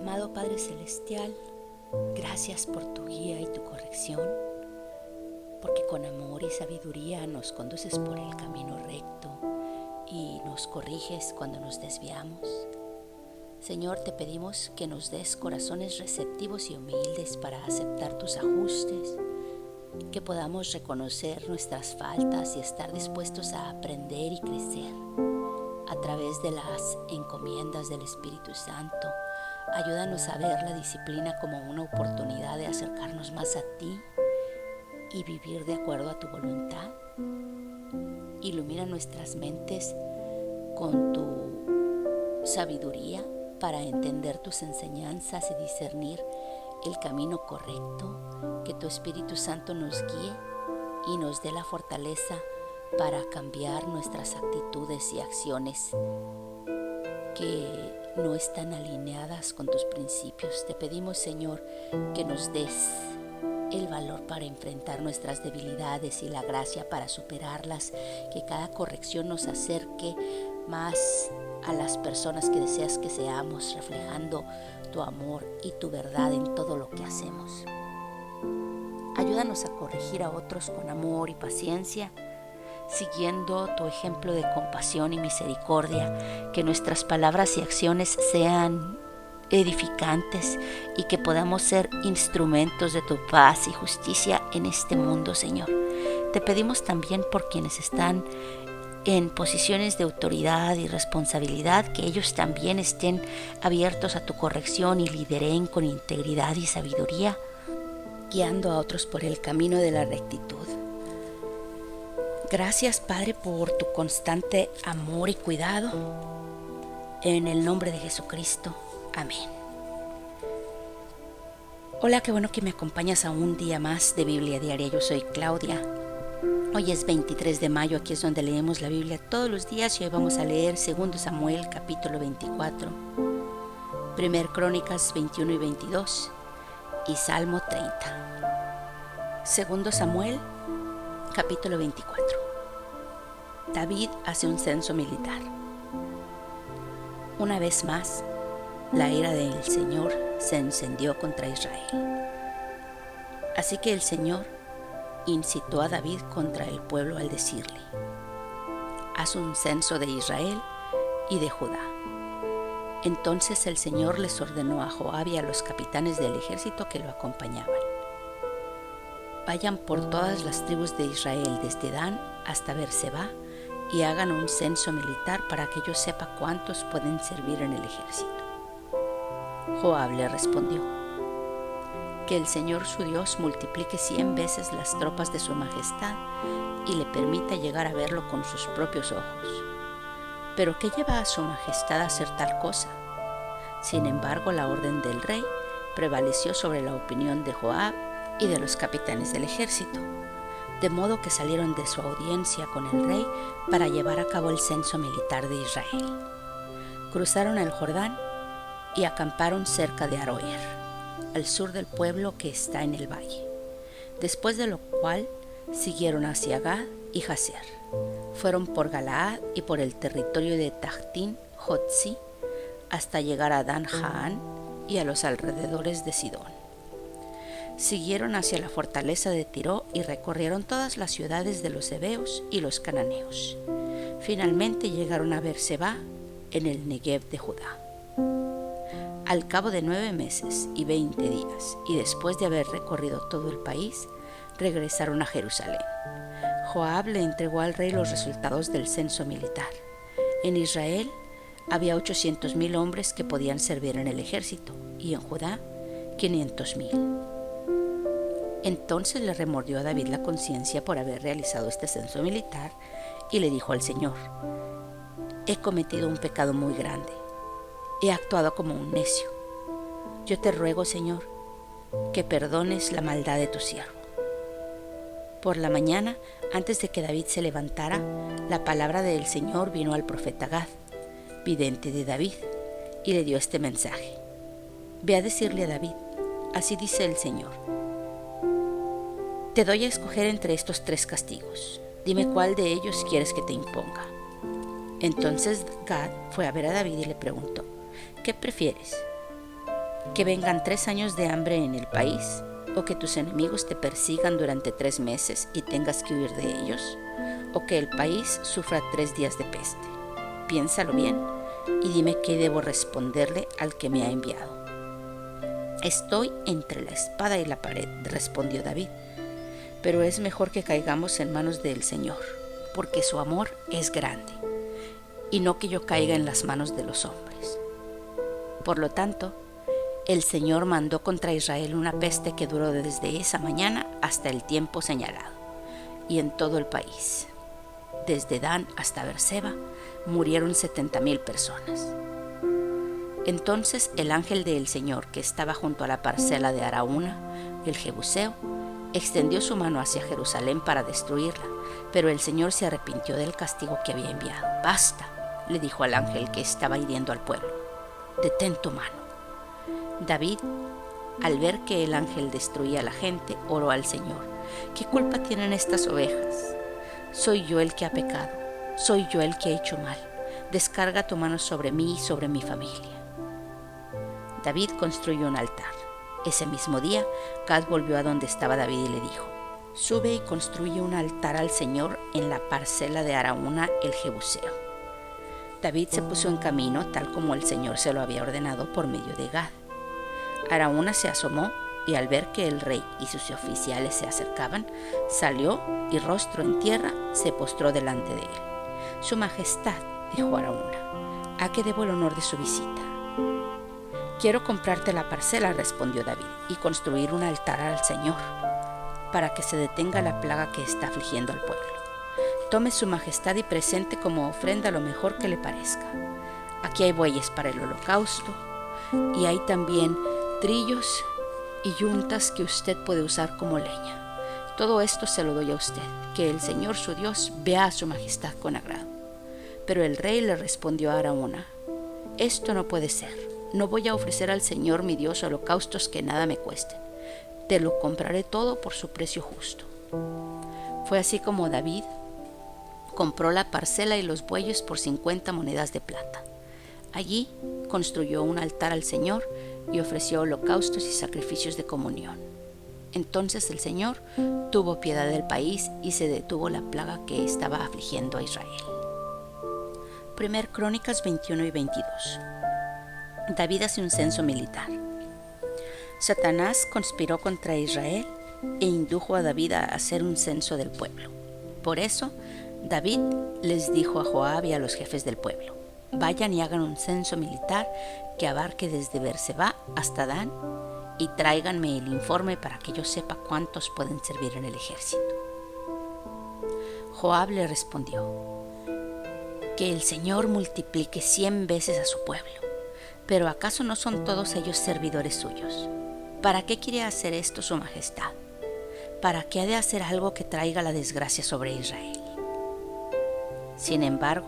Amado Padre Celestial, gracias por tu guía y tu corrección, porque con amor y sabiduría nos conduces por el camino recto y nos corriges cuando nos desviamos. Señor, te pedimos que nos des corazones receptivos y humildes para aceptar tus ajustes, que podamos reconocer nuestras faltas y estar dispuestos a aprender y crecer a través de las encomiendas del Espíritu Santo. Ayúdanos a ver la disciplina como una oportunidad de acercarnos más a ti y vivir de acuerdo a tu voluntad. Ilumina nuestras mentes con tu sabiduría para entender tus enseñanzas y discernir el camino correcto. Que tu Espíritu Santo nos guíe y nos dé la fortaleza para cambiar nuestras actitudes y acciones que no están alineadas con tus principios. Te pedimos, Señor, que nos des el valor para enfrentar nuestras debilidades y la gracia para superarlas, que cada corrección nos acerque más a las personas que deseas que seamos, reflejando tu amor y tu verdad en todo lo que hacemos. Ayúdanos a corregir a otros con amor y paciencia, siguiendo tu ejemplo de compasión y misericordia, que nuestras palabras y acciones sean edificantes y que podamos ser instrumentos de tu paz y justicia en este mundo, Señor. Te pedimos también por quienes están en posiciones de autoridad y responsabilidad, que ellos también estén abiertos a tu corrección y lideren con integridad y sabiduría, guiando a otros por el camino de la rectitud. Gracias, Padre, por tu constante amor y cuidado. En el nombre de Jesucristo. Amén. Hola, qué bueno que me acompañas a un día más de Biblia Diaria. Yo soy Claudia. Hoy es 23 de mayo, aquí es donde leemos la Biblia todos los días y hoy vamos a leer 2 Samuel capítulo 24, 1 Crónicas 21 y 22 y Salmo 30. 2 Samuel capítulo 24. David hace un censo militar. Una vez más, la ira del Señor se encendió contra Israel. Así que el Señor incitó a David contra el pueblo al decirle: haz un censo de Israel y de Judá. Entonces el Señor les ordenó a Joab y a los capitanes del ejército que lo acompañaban: vayan por todas las tribus de Israel desde Dan hasta Berseba y hagan un censo militar para que yo sepa cuántos pueden servir en el ejército. Joab le respondió: que el Señor su Dios multiplique 100 veces las tropas de su majestad y le permita llegar a verlo con sus propios ojos. ¿Pero qué lleva a su majestad a hacer tal cosa? Sin embargo, la orden del rey prevaleció sobre la opinión de Joab y de los capitanes del ejército, de modo que salieron de su audiencia con el rey para llevar a cabo el censo militar de Israel. Cruzaron el Jordán y acamparon cerca de Aroer, al sur del pueblo que está en el valle. Después de lo cual siguieron hacia Gad y Jazer. Fueron por Galaad y por el territorio de Tahtín Jotzi hasta llegar a Dan Jaán y a los alrededores de Sidón. Siguieron hacia la fortaleza de Tiro y recorrieron todas las ciudades de los heveos y los cananeos. Finalmente llegaron a Berseba en el Negev de Judá. Al cabo de 9 meses y 20 días, y después de haber recorrido todo el país, regresaron a Jerusalén. Joab le entregó al rey los resultados del censo militar. En Israel había 800,000 hombres que podían servir en el ejército, y en Judá 500,000. Entonces le remordió a David la conciencia por haber realizado este censo militar y le dijo al Señor: he cometido un pecado muy grande. He actuado como un necio. Yo te ruego, Señor, que perdones la maldad de tu siervo. Por la mañana, antes de que David se levantara, la palabra del Señor vino al profeta Gad, vidente de David, y le dio este mensaje: ve a decirle a David, así dice el Señor: te doy a escoger entre estos 3 castigos. Dime cuál de ellos quieres que te imponga. Entonces Gad fue a ver a David y le preguntó: ¿qué prefieres? ¿Que vengan 3 años de hambre en el país? ¿O que tus enemigos te persigan durante 3 meses y tengas que huir de ellos? ¿O que el país sufra 3 días de peste? Piénsalo bien y dime qué debo responderle al que me ha enviado. Estoy entre la espada y la pared, respondió David, pero es mejor que caigamos en manos del Señor, porque su amor es grande, y no que yo caiga en las manos de los hombres. Por lo tanto, el Señor mandó contra Israel una peste que duró desde esa mañana hasta el tiempo señalado, y en todo el país, desde Dan hasta Beerseba, murieron 70,000 personas. Entonces el ángel del Señor, que estaba junto a la parcela de Araúna, el Jebuseo, extendió su mano hacia Jerusalén para destruirla, pero el Señor se arrepintió del castigo que había enviado. «Basta», le dijo al ángel que estaba hiriendo al pueblo, «detén tu mano». David, al ver que el ángel destruía a la gente, oró al Señor: «¿Qué culpa tienen estas ovejas? Soy yo el que ha pecado, soy yo el que ha hecho mal. Descarga tu mano sobre mí y sobre mi familia». David construyó un altar. Ese mismo día, Gad volvió a donde estaba David y le dijo: «Sube y construye un altar al Señor en la parcela de Araúna el Jebuseo». David se puso en camino tal como el Señor se lo había ordenado por medio de Gad. Araúna se asomó y al ver que el rey y sus oficiales se acercaban, salió y rostro en tierra se postró delante de él. «Su majestad», dijo Araúna, «¿a qué debo el honor de su visita?» «Quiero comprarte la parcela», respondió David, «y construir un altar al Señor, para que se detenga la plaga que está afligiendo al pueblo. Tome su majestad y presente como ofrenda lo mejor que le parezca. Aquí hay bueyes para el holocausto, y hay también trillos y yuntas que usted puede usar como leña. Todo esto se lo doy a usted, que el Señor su Dios vea a su majestad con agrado». Pero el rey le respondió a Araúna: «Esto no puede ser. No voy a ofrecer al Señor mi Dios holocaustos que nada me cuesten. Te lo compraré todo por su precio justo». Fue así como David compró la parcela y los bueyes por 50 monedas de plata. Allí construyó un altar al Señor y ofreció holocaustos y sacrificios de comunión. Entonces el Señor tuvo piedad del país y se detuvo la plaga que estaba afligiendo a Israel. 1 Crónicas 21 y 22. David hace un censo militar. Satanás conspiró contra Israel e indujo a David a hacer un censo del pueblo. Por eso, David les dijo a Joab y a los jefes del pueblo: «Vayan y hagan un censo militar que abarque desde Beerseba hasta Dan y tráiganme el informe para que yo sepa cuántos pueden servir en el ejército». Joab le respondió: «Que el Señor multiplique 100 veces a su pueblo. Pero ¿acaso no son todos ellos servidores suyos? ¿Para qué quiere hacer esto su majestad? ¿Para qué ha de hacer algo que traiga la desgracia sobre Israel?». Sin embargo,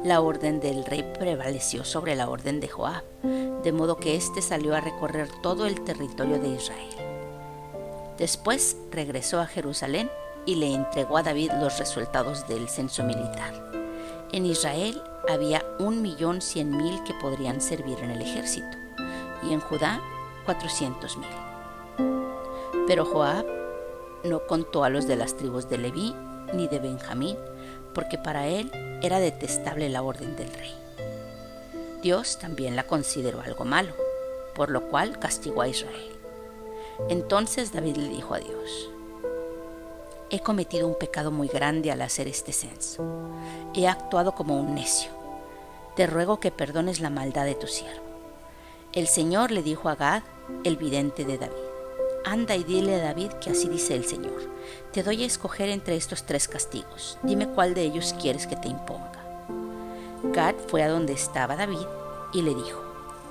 la orden del rey prevaleció sobre la orden de Joab, de modo que éste salió a recorrer todo el territorio de Israel. Después regresó a Jerusalén y le entregó a David los resultados del censo militar. En Israel había 1,100,000 que podrían servir en el ejército, y en Judá 400,000. Pero Joab no contó a los de las tribus de Leví ni de Benjamín, porque para él era detestable la orden del rey. Dios también la consideró algo malo, por lo cual castigó a Israel. Entonces David le dijo a Dios: «He cometido un pecado muy grande al hacer este censo. He actuado como un necio. Te ruego que perdones la maldad de tu siervo». El Señor le dijo a Gad, el vidente de David: «Anda y dile a David que así dice el Señor: te doy a escoger entre estos 3 castigos. Dime cuál de ellos quieres que te imponga». Gad fue a donde estaba David y le dijo: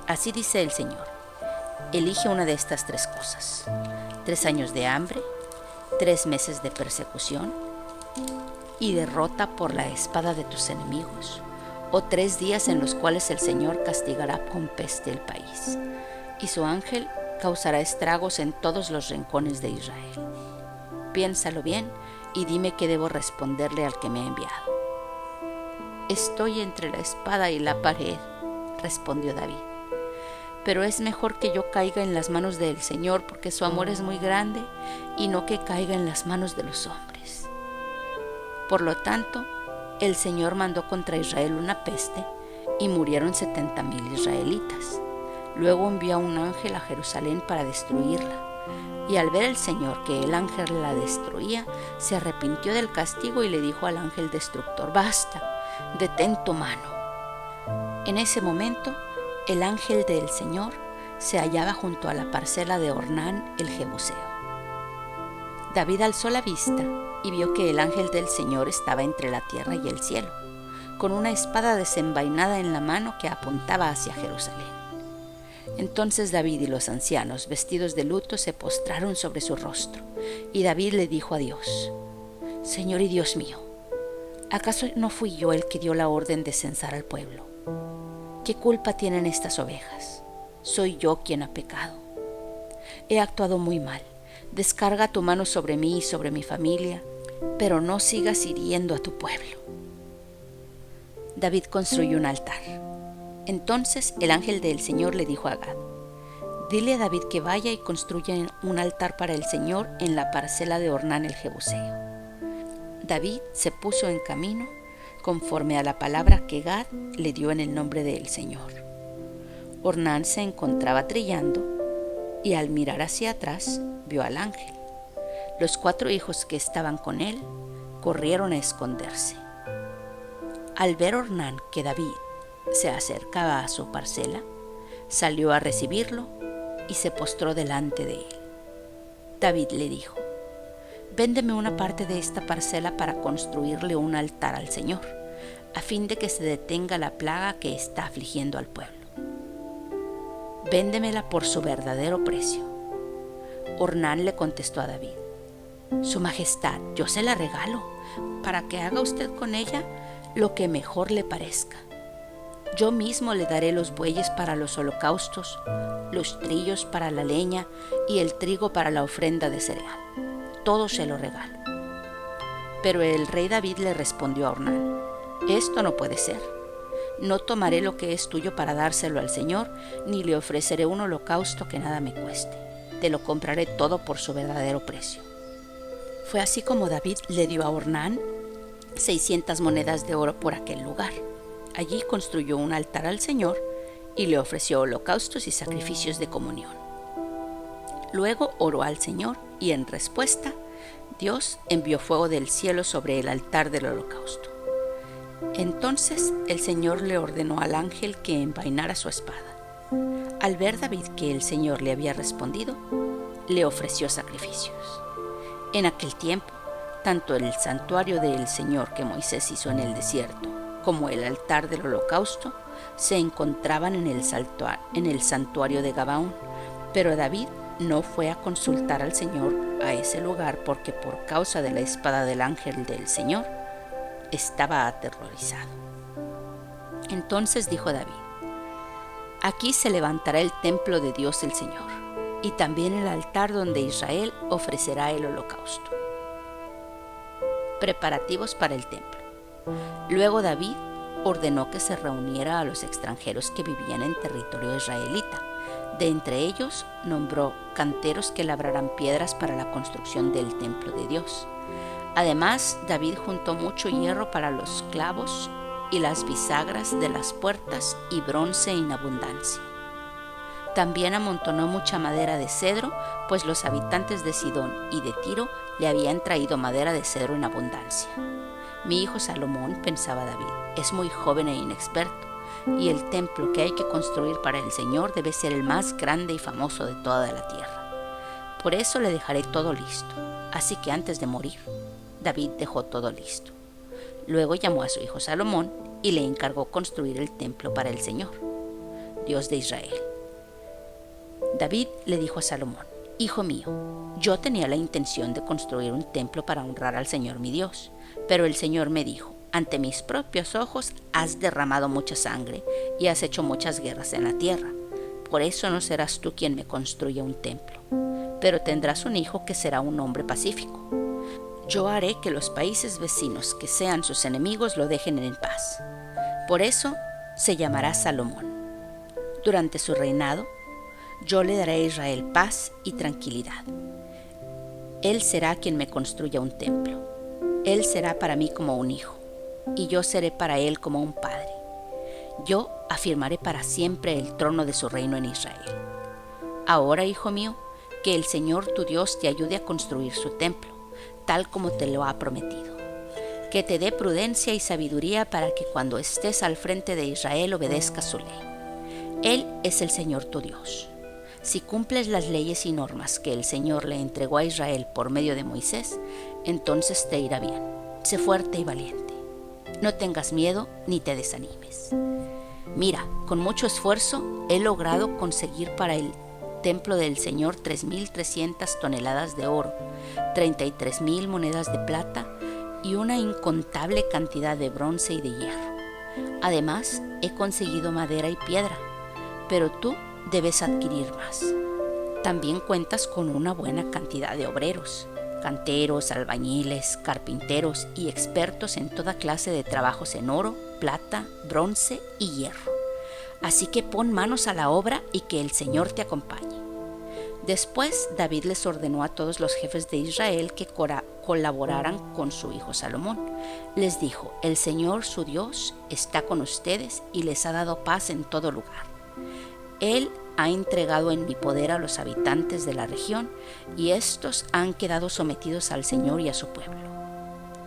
«Así dice el Señor: elige una de estas 3 cosas: 3 años de hambre, 3 meses de persecución y derrota por la espada de tus enemigos, o 3 días en los cuales el Señor castigará con peste el país, y su ángel causará estragos en todos los rincones de Israel. Piénsalo bien y dime qué debo responderle al que me ha enviado». «Estoy entre la espada y la pared», respondió David, pero es mejor que yo caiga en las manos del Señor, porque su amor es muy grande, y no que caiga en las manos de los hombres. Por lo tanto, el Señor mandó contra Israel una peste, y murieron 70,000 israelitas. Luego envió a un ángel a Jerusalén para destruirla. Y al ver el Señor que el ángel la destruía, se arrepintió del castigo y le dijo al ángel destructor: «Basta, detén tu mano». En ese momento, el ángel del Señor se hallaba junto a la parcela de Ornán el Jebuseo. David alzó la vista y vio que el ángel del Señor estaba entre la tierra y el cielo, con una espada desenvainada en la mano que apuntaba hacia Jerusalén. Entonces David y los ancianos, vestidos de luto, se postraron sobre su rostro, y David le dijo a Dios: «Señor y Dios mío, ¿acaso no fui yo el que dio la orden de censar al pueblo? ¿Qué culpa tienen estas ovejas? Soy yo quien ha pecado. He actuado muy mal. Descarga tu mano sobre mí y sobre mi familia, pero no sigas hiriendo a tu pueblo». David construyó un altar. Entonces el ángel del Señor le dijo a Gad: «Dile a David que vaya y construya un altar para el Señor en la parcela de Ornán el Jebuseo». David se puso en camino conforme a la palabra que Gad le dio en el nombre del Señor. Ornán se encontraba trillando y al mirar hacia atrás vio al ángel. Los 4 hijos que estaban con él corrieron a esconderse. Al ver Ornán que David se acercaba a su parcela, salió a recibirlo y se postró delante de él. David le dijo: «Véndeme una parte de esta parcela para construirle un altar al Señor, a fin de que se detenga la plaga que está afligiendo al pueblo. Véndemela por su verdadero precio». Ornán le contestó a David: «Su Majestad, yo se la regalo, para que haga usted con ella lo que mejor le parezca. Yo mismo le daré los bueyes para los holocaustos, los trillos para la leña y el trigo para la ofrenda de cereal. Todo se lo regalo». Pero el rey David le respondió a Ornán: «Esto no puede ser. No tomaré lo que es tuyo para dárselo al Señor, ni le ofreceré un holocausto que nada me cueste. Te lo compraré todo por su verdadero precio». Fue así como David le dio a Ornán 600 monedas de oro por aquel lugar. Allí construyó un altar al Señor y le ofreció holocaustos y sacrificios de comunión. Luego oró al Señor y en respuesta, Dios envió fuego del cielo sobre el altar del holocausto. Entonces el Señor le ordenó al ángel que envainara su espada. Al ver David que el Señor le había respondido, le ofreció sacrificios. En aquel tiempo, tanto el santuario del Señor que Moisés hizo en el desierto como el altar del holocausto se encontraban en el santuario de Gabaón, pero David no fue a consultar al Señor a ese lugar porque por causa de la espada del ángel del Señor estaba aterrorizado. Entonces dijo David: «Aquí se levantará el templo de Dios el Señor, y también el altar donde Israel ofrecerá el holocausto». Preparativos para el templo. Luego David ordenó que se reuniera a los extranjeros que vivían en territorio israelita. De entre ellos nombró canteros que labraran piedras para la construcción del templo de Dios. Además, David juntó mucho hierro para los clavos y las bisagras de las puertas y bronce en abundancia. También amontonó mucha madera de cedro, pues los habitantes de Sidón y de Tiro le habían traído madera de cedro en abundancia. «Mi hijo Salomón», pensaba David, «es muy joven e inexperto, y el templo que hay que construir para el Señor debe ser el más grande y famoso de toda la tierra. Por eso le dejaré todo listo». Así que antes de morir, David dejó todo listo. Luego llamó a su hijo Salomón y le encargó construir el templo para el Señor, Dios de Israel. David le dijo a Salomón: «Hijo mío, yo tenía la intención de construir un templo para honrar al Señor mi Dios, pero el Señor me dijo: ante mis propios ojos has derramado mucha sangre y has hecho muchas guerras en la tierra. Por eso no serás tú quien me construya un templo, pero tendrás un hijo que será un hombre pacífico. Yo haré que los países vecinos que sean sus enemigos lo dejen en paz. Por eso se llamará Salomón. Durante su reinado, yo le daré a Israel paz y tranquilidad. Él será quien me construya un templo. Él será para mí como un hijo, y yo seré para él como un padre. Yo afirmaré para siempre el trono de su reino en Israel. Ahora, hijo mío, que el Señor tu Dios te ayude a construir su templo, tal como te lo ha prometido. Que te dé prudencia y sabiduría para que cuando estés al frente de Israel obedezcas su ley. Él es el Señor tu Dios. Si cumples las leyes y normas que el Señor le entregó a Israel por medio de Moisés, entonces te irá bien. Sé fuerte y valiente. No tengas miedo ni te desanimes. Mira, con mucho esfuerzo he logrado conseguir para el templo del Señor 3,300 toneladas de oro, 33,000 monedas de plata y una incontable cantidad de bronce y de hierro. Además, he conseguido madera y piedra, pero tú debes adquirir más. También cuentas con una buena cantidad de obreros, canteros, albañiles, carpinteros y expertos en toda clase de trabajos en oro, plata, bronce y hierro. Así que pon manos a la obra y que el Señor te acompañe. Después David les ordenó a todos los jefes de Israel que colaboraran con su hijo Salomón. Les dijo: el Señor su Dios está con ustedes y les ha dado paz en todo lugar. Él ha entregado en mi poder a los habitantes de la región y estos han quedado sometidos al Señor y a su pueblo.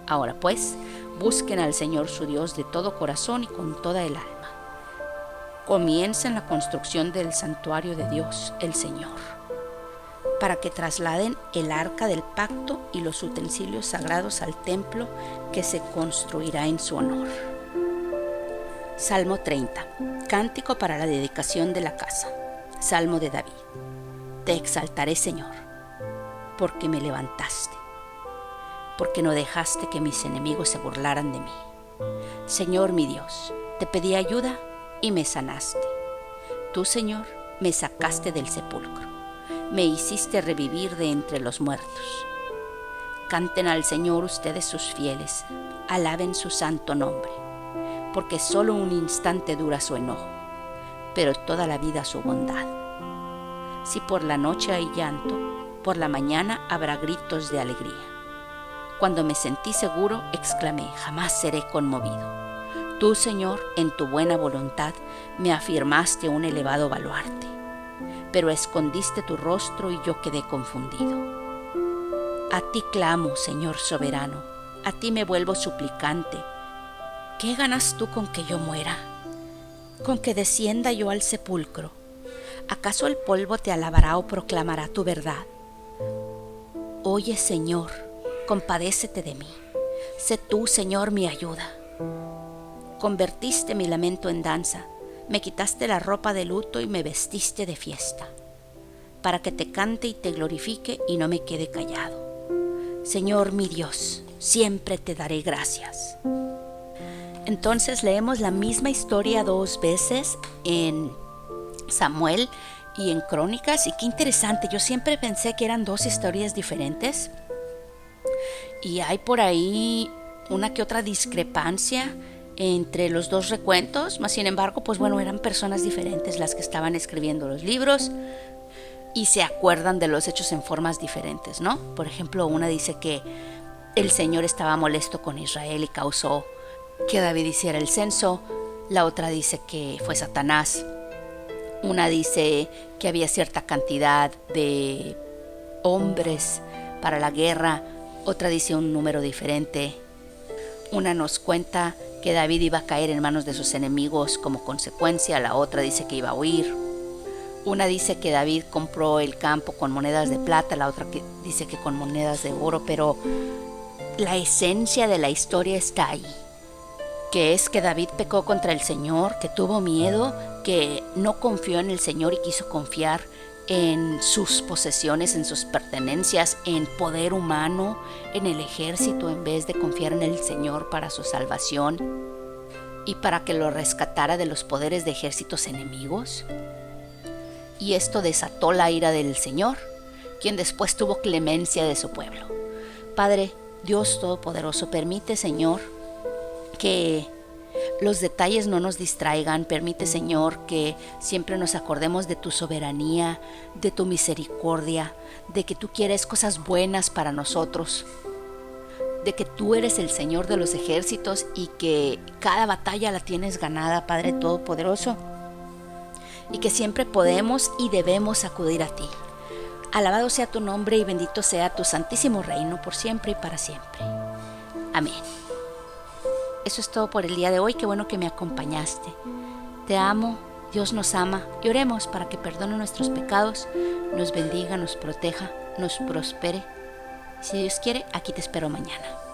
Ahora pues, busquen al Señor su Dios de todo corazón y con toda el alma. Comiencen la construcción del santuario de Dios, el Señor, para que trasladen el arca del pacto y los utensilios sagrados al templo que se construirá en su honor. Salmo 30. Cántico para la dedicación de la casa. Salmo de David. Te exaltaré, Señor, porque me levantaste, porque no dejaste que mis enemigos se burlaran de mí. Señor mi Dios, te pedí ayuda y me sanaste. Tú, Señor, me sacaste del sepulcro, me hiciste revivir de entre los muertos. Canten al Señor ustedes sus fieles, alaben su santo nombre, porque solo un instante dura su enojo, pero toda la vida su bondad. Si por la noche hay llanto, por la mañana habrá gritos de alegría. Cuando me sentí seguro, exclamé: jamás seré conmovido. Tú, Señor, en tu buena voluntad, me afirmaste un elevado baluarte, pero escondiste tu rostro y yo quedé confundido. A ti clamo, Señor soberano, a ti me vuelvo suplicante. ¿Qué ganas tú con que yo muera? ¿Con que descienda yo al sepulcro? ¿Acaso el polvo te alabará o proclamará tu verdad? Oye, Señor, compadécete de mí. Sé tú, Señor, mi ayuda. Convertiste mi lamento en danza, me quitaste la ropa de luto y me vestiste de fiesta, para que te cante y te glorifique y no me quede callado. Señor mi Dios, siempre te daré gracias. Entonces leemos la misma historia 2 veces en Samuel y en Crónicas, y qué interesante, yo siempre pensé que eran 2 historias diferentes y hay por ahí una que otra discrepancia entre los 2 recuentos, mas sin embargo, pues bueno, eran personas diferentes las que estaban escribiendo los libros y se acuerdan de los hechos en formas diferentes, ¿no? Por ejemplo, una dice que el Señor estaba molesto con Israel y causó que David hiciera el censo. La otra dice que fue Satanás. Una dice que había cierta cantidad de hombres para la guerra. Otra dice un número diferente. Una nos cuenta que David iba a caer en manos de sus enemigos como consecuencia. La otra dice que iba a huir. Una dice que David compró el campo con monedas de plata. La otra que dice que con monedas de oro. Pero la esencia de la historia está ahí, que es que David pecó contra el Señor, que tuvo miedo, que no confió en el Señor y quiso confiar en sus posesiones, en sus pertenencias, en poder humano, en el ejército, en vez de confiar en el Señor para su salvación y para que lo rescatara de los poderes de ejércitos enemigos. Y esto desató la ira del Señor, quien después tuvo clemencia de su pueblo. Padre, Dios Todopoderoso, permite, Señor, que los detalles no nos distraigan. Permite, Señor, que siempre nos acordemos de tu soberanía, de tu misericordia, de que tú quieres cosas buenas para nosotros, de que tú eres el Señor de los ejércitos y que cada batalla la tienes ganada, Padre Todopoderoso, y que siempre podemos y debemos acudir a ti. Alabado sea tu nombre y bendito sea tu santísimo reino por siempre y para siempre. Amén. Eso es todo por el día de hoy. Qué bueno que me acompañaste. Te amo, Dios nos ama y oremos para que perdone nuestros pecados, nos bendiga, nos proteja, nos prospere. Si Dios quiere, aquí te espero mañana.